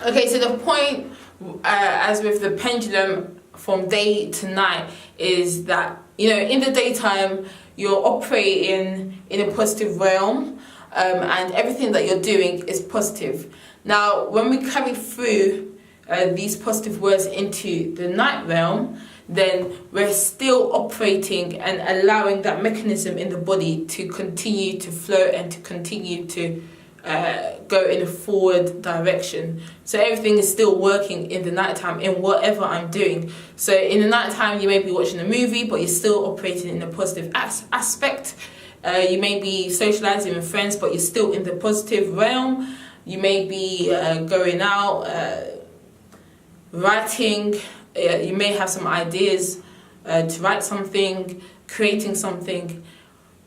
Okay, so the point, as with the pendulum from day to night, is that, you know, in the daytime, you're operating in a positive realm, and everything that you're doing is positive. Now, when we carry through these positive words into the night realm, then we're still operating and allowing that mechanism in the body to continue to flow and to continue to go in a forward direction. So everything is still working in the nighttime in whatever I'm doing. So in the nighttime, you may be watching a movie, but you're still operating in a positive aspect. You may be socializing with friends, but you're still in the positive realm. You may be going out, writing. You may have some ideas to write something, creating something,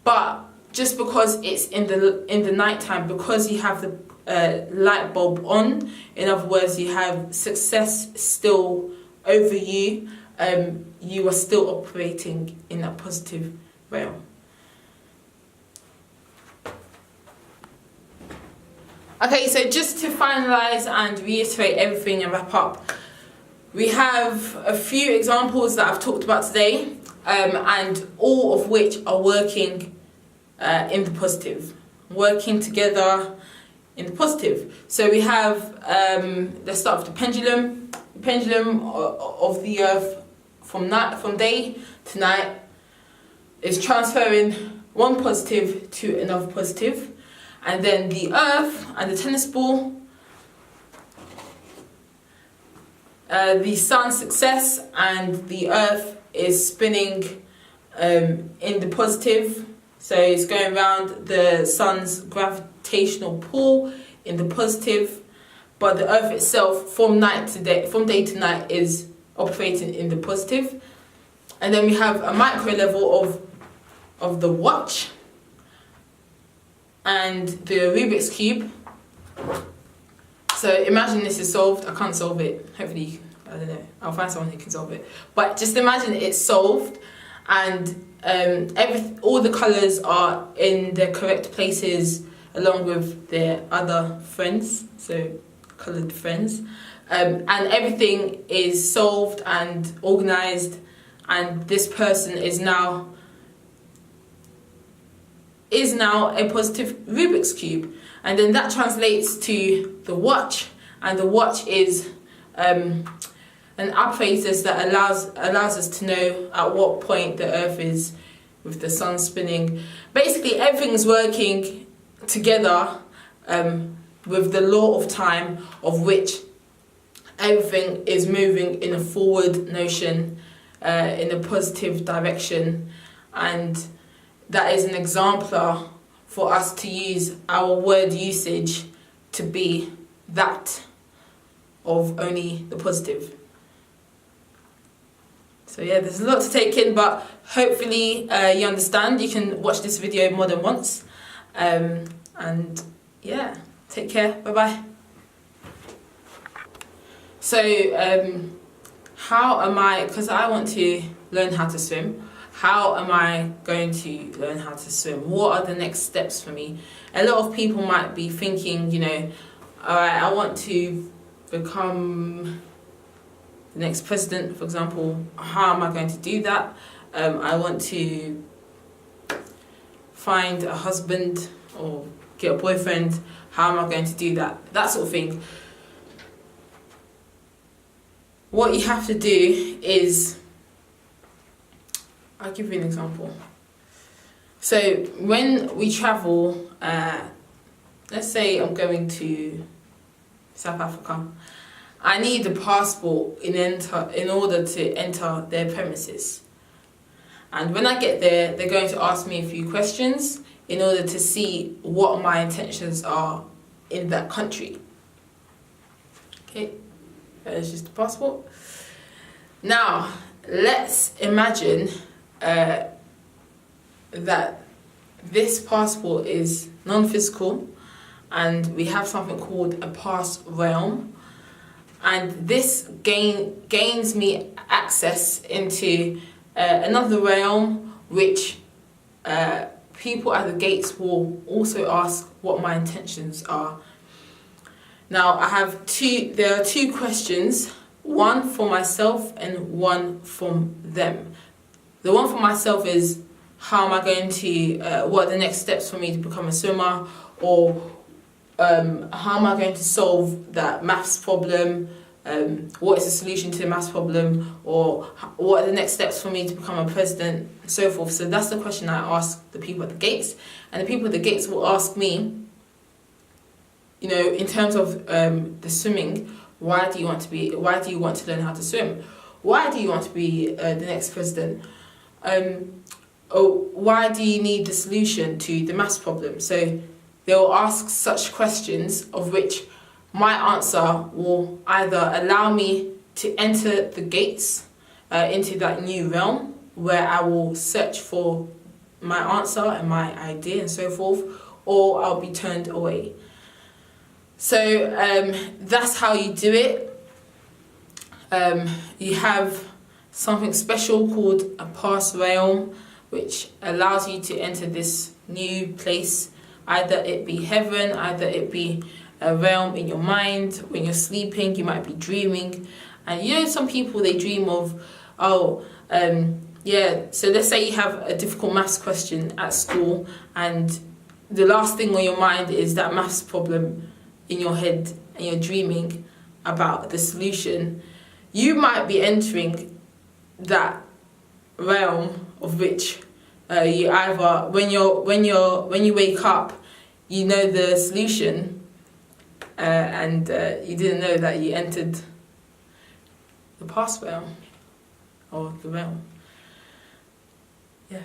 but just because it's in the nighttime, because you have the light bulb on, in other words, you have success still over you, you are still operating in that positive realm. Okay, so just to finalize and reiterate everything and wrap up, we have a few examples that I've talked about today, and all of which are working in the positive, working together in the positive. So we have, let's start with the pendulum. The pendulum of the earth from day to night is transferring one positive to another positive, and then the earth and the tennis ball, the sun's success and the earth is spinning in the positive. So it's going around the sun's gravitational pull in the positive, but the earth itself from day to night is operating in the positive. And then we have a micro level of the watch and the Rubik's Cube. So imagine this is solved. I can't solve it. Hopefully, I don't know, I'll find someone who can solve it. But just imagine it's solved, and all the colours are in the correct places along with their other friends, so coloured friends. And everything is solved and organised, and this person is now a positive Rubik's Cube. And then that translates to the watch, and the watch is an apparatus that allows us to know at what point the earth is with the sun spinning. Basically, everything's working together with the law of time, of which everything is moving in a forward notion, in a positive direction, and that is an exemplar for us to use our word usage to be that of only the positive. So yeah, there's a lot to take in, but hopefully you understand. You can watch this video more than once. And yeah, take care, bye-bye. So how am I, because I want to learn how to swim, how am I going to learn how to swim? What are the next steps for me? A lot of people might be thinking, you know, alright, I want to become the next president, for example. How am I going to do that? I want to find a husband or get a boyfriend. How am I going to do that? That sort of thing. What you have to do is, I'll give you an example. So when we travel, let's say I'm going to South Africa, I need a passport in order to enter their premises. And when I get there, they're going to ask me a few questions in order to see what my intentions are in that country. Okay, that's just the passport. Now, let's imagine that this passport is non-physical and we have something called a pass realm, and this gains me access into another realm which people at the gates will also ask what my intentions are. Now there are two questions, one for myself and one from them. The one for myself is, how am I going to, what are the next steps for me to become a swimmer, or how am I going to solve that maths problem, what is the solution to the maths problem, or what are the next steps for me to become a president, and so forth. So that's the question I ask the people at the gates, and the people at the gates will ask me, you know, in terms of the swimming, why do you want to learn how to swim? Why do you want to be the next president? Or why do you need the solution to the maths problem? So they will ask such questions, of which my answer will either allow me to enter the gates into that new realm, where I will search for my answer and my idea and so forth, or I'll be turned away. So that's how you do it. You have something special called a pass realm, which allows you to enter this new place. Either it be heaven, either it be a realm in your mind. When you're sleeping, you might be dreaming. And you know, some people, they dream of, so let's say you have a difficult maths question at school, and the last thing on your mind is that maths problem in your head, and you're dreaming about the solution. You might be entering that realm of which you either, when you wake up, you know the solution, and you didn't know that you entered the past realm, or the realm. Yeah.